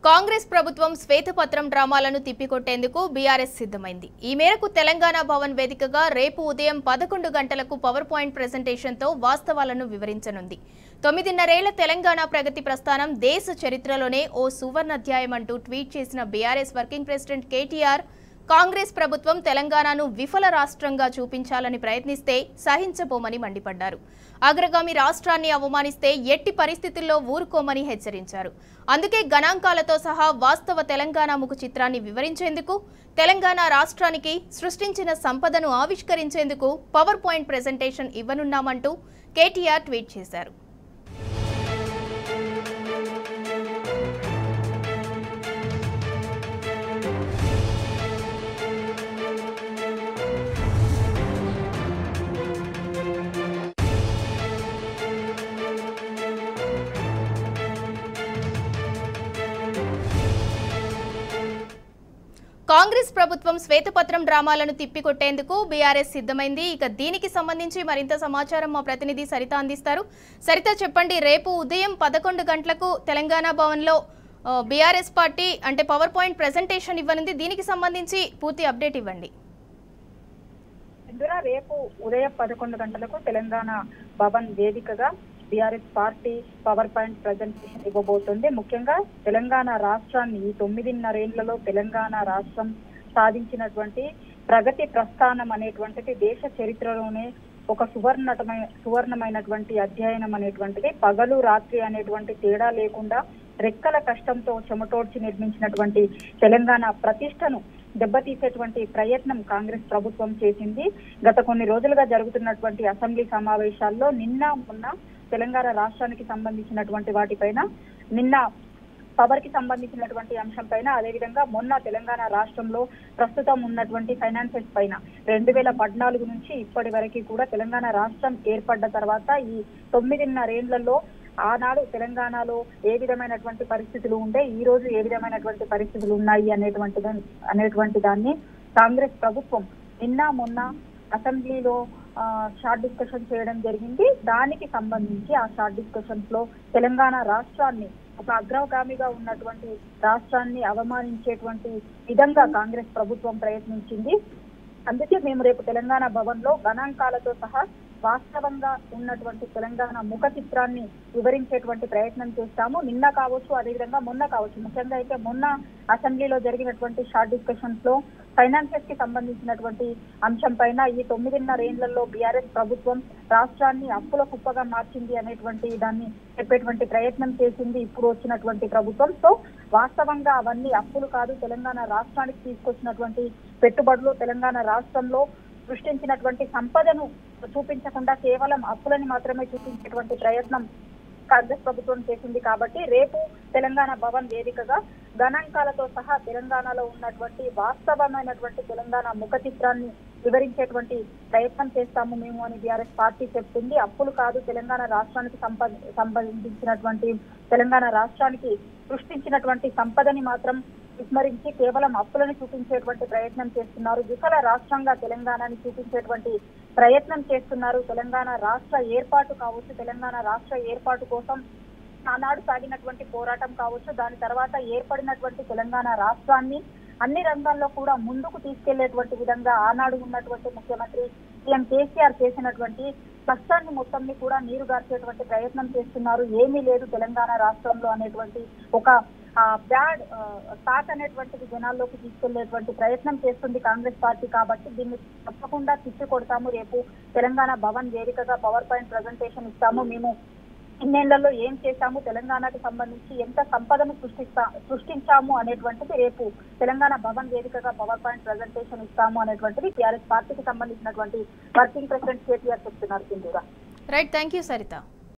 కాంగ్రెస్ ప్రభుత్వం శ్వేతపత్రం డ్రామాలను తిప్పికొట్టేందుకు బీఆర్ఎస్ సిద్ధమైంది. ఈ మేరకు తెలంగాణ భవన్ వేదికగా రేపు ఉదయం 11 గంటలకు పవర్ పాయింట్ ప్రెజెంటేషన్తో వాస్తవాలను వివరించనుంది. 9.5 ఏళ్ల తెలంగాణ ప్రగతి ప్రస్థానం దేశ చరిత్రలోనే ఓ సువర్ణాధ్యాయం అంటూ ట్వీట్ చేసిన BRS working president KTR, Congress ప్రభుత్వం తెలంగాణను విఫల రాష్ట్రంగా చూపించాలని ప్రయత్నిస్తే సహించబోమని మండిపడ్డారు. అగ్రగామి రాష్ట్రాన్ని అవమానిస్తే ఎట్టి పరిస్థితుల్లో ఊరుకోమని హెచ్చరించారు. అందుకే గణాంకాలతో సహా వాస్తవ తెలంగాణ ముఖ చిత్రాన్ని వివరించేందుకు, తెలంగాణ రాష్ట్రానికి సృష్టించిన సంపదను ఆవిష్కరించేందుకు పవర్ పాయింట్ ప్రెజెంటేషన్ ఇవ్వనున్నామంటూ కేటీఆర్ ట్వీట్ చేశారు. కాంగ్రెస్ ప్రభుత్వం శ్వేతపత్రం డ్రామాలను తిప్పికొట్టేందుకు బీఆర్ఎస్ సిద్ధమైంది. ఇక దీనికి సంబంధించి మరింత సమాచారం మా ప్రతినిధి సరిత అందిస్తారు. సరిత, చెప్పండి, రేపు ఉదయం 11 గంటలకు తెలంగాణ భవన్లో BRS party power point presentation ఇవ్వనుంది. దీనికి సంబంధించి పూర్తి అప్డేట్ ఇవ్వండి. రేపు ఉదయం 11 గంటలకు తెలంగాణ భవన్ వేదికగా BRS party power point presentation ఇవ్వబోతుంది. ముఖ్యంగా తెలంగాణ రాష్ట్రాన్ని ఈ 9.5 ఏళ్లలో తెలంగాణ రాష్ట్రం సాధించినటువంటి ప్రగతి ప్రస్థానం అనేటువంటిది దేశ చరిత్రలోనే ఒక సువర్ణమైనటువంటి అధ్యయనం అనేటువంటిది. పగలు రాత్రి అనేటువంటి తేడా లేకుండా రెక్కల కష్టంతో చెమటోడ్చి నిర్మించినటువంటి తెలంగాణ ప్రతిష్టను దెబ్బతీసేటువంటి ప్రయత్నం కాంగ్రెస్ ప్రభుత్వం చేసింది. గత కొన్ని రోజులుగా జరుగుతున్నటువంటి అసెంబ్లీ సమావేశాల్లో మొన్న తెలంగాణ రాష్ట్రానికి సంబంధించినటువంటి వాటిపైన, నిన్న పవర్ కి సంబంధించినటువంటి అంశం పైన, అదేవిధంగా మొన్న తెలంగాణ రాష్ట్రంలో ప్రస్తుతం ఉన్నటువంటి ఫైనాన్సెస్ పైన 2014 నుంచి ఇప్పటి వరకు కూడా తెలంగాణ రాష్ట్రం ఏర్పడ్డ తర్వాత ఈ 9.5 ఏళ్లలో ఆనాడు తెలంగాణలో ఏ విధమైనటువంటి పరిస్థితులు ఉంటే ఈ రోజు ఏ విధమైనటువంటి పరిస్థితులు ఉన్నాయి అనేటువంటి దాన్ని కాంగ్రెస్ ప్రభుత్వం మొన్న అసెంబ్లీలో షార్ట్ డిస్కషన్ చేయడం జరిగింది. దానికి సంబంధించి ఆ షార్ట్ డిస్కషన్స్ లో తెలంగాణ రాష్ట్రాన్ని, ఒక అగ్రగామిగా ఉన్నటువంటి రాష్ట్రాన్ని అవమానించేటువంటి విధంగా కాంగ్రెస్ ప్రభుత్వం ప్రయత్నించింది. అందుకే మేము రేపు తెలంగాణ భవన్ లో గణాంకాలతో సహా వాస్తవంగా ఉన్నటువంటి తెలంగాణ ముఖ చిత్రాన్ని వివరించేటువంటి ప్రయత్నం చేస్తాము. నిన్న కావచ్చు, అదేవిధంగా మొన్న కావచ్చు. ముఖ్యంగా అయితే మొన్న అసెంబ్లీలో జరిగినటువంటి షార్ట్ డిస్కషన్స్ లో ఫైనాన్సెస్ కి సంబంధించినటువంటి అంశం పైన ఈ 9.5 ఏళ్లలో బీఆర్ఎస్ ప్రభుత్వం రాష్ట్రాన్ని అప్పుల కుప్పగా మార్చింది అనేటువంటి దాన్ని చెప్పేటువంటి ప్రయత్నం చేసింది ఇప్పుడు వచ్చినటువంటి ప్రభుత్వం. సో వాస్తవంగా అవన్నీ అప్పులు కాదు, తెలంగాణ రాష్ట్రానికి తీసుకొచ్చినటువంటి పెట్టుబడులు, తెలంగాణ రాష్ట్రంలో సృష్టించినటువంటి సంపదను చూపించకుండా కేవలం అప్పులని మాత్రమే చూపించేటువంటి ప్రయత్నం కాంగ్రెస్ ప్రభుత్వం చేసింది. కాబట్టి రేపు తెలంగాణ భవన్ వేదికగా గణాంకాలతో సహా తెలంగాణలో ఉన్నటువంటి వాస్తవమైనటువంటి తెలంగాణ ముఖ చిత్రాన్ని వివరించేటువంటి ప్రయత్నం చేస్తాము మేము అని బీఆర్ఎస్ పార్టీ చెప్తుంది. అప్పులు కాదు, తెలంగాణ రాష్ట్రానికి సంబంధించినటువంటి తెలంగాణ రాష్ట్రానికి సృష్టించినటువంటి సంపదని మాత్రం విస్మరించి కేవలం అప్పులను చూపించేటువంటి ప్రయత్నం చేస్తున్నారు. విఫల రాష్ట్రంగా తెలంగాణని చూపించేటువంటి ప్రయత్నం చేస్తున్నారు. తెలంగాణ రాష్ట్ర ఏర్పాటు కావచ్చు, తెలంగాణ రాష్ట్ర ఏర్పాటు కోసం ఆనాడు సాగినటువంటి పోరాటం కావచ్చు, దాని తర్వాత ఏర్పడినటువంటి తెలంగాణ రాష్ట్రాన్ని అన్ని రంగాల్లో కూడా ముందుకు తీసుకెళ్లేటువంటి విధంగా ఆనాడు ఉన్నటువంటి ముఖ్యమంత్రి సీఎం కేసీఆర్ చేసినటువంటి కష్టాన్ని మొత్తాన్ని కూడా నీరుగార్చేటువంటి ప్రయత్నం చేస్తున్నారు. ఏమీ లేదు తెలంగాణ రాష్ట్రంలో అనేటువంటి ఒక బ్యాడ్ టాక్ అనేటువంటిది జనాల్లోకి తీసుకెళ్లేటువంటి ప్రయత్నం చేస్తుంది కాంగ్రెస్ పార్టీ. కాబట్టి దీన్ని తప్పకుండా తిప్పి కొడతాము. రేపు తెలంగాణ భవన్ వేదికగా పవర్ పాయింట్ ప్రెజెంటేషన్ ఇస్తాము. మేము ఇన్నేళ్లలో ఏం చేశాము, తెలంగాణకు సంబంధించి ఎంత సంపదను సృష్టించాము అనేటువంటిది రేపు తెలంగాణ భవన్ వేదికగా పవర్ పాయింట్ ప్రెజెంటేషన్ ఇస్తాము అనేటువంటిది టీఆర్ఎస్ పార్టీకి సంబంధించినటువంటి వర్కింగ్ ప్రెసిడెంట్ కేటీఆర్ చెప్తున్నారు. Sindhura. Right, thank you Saritha.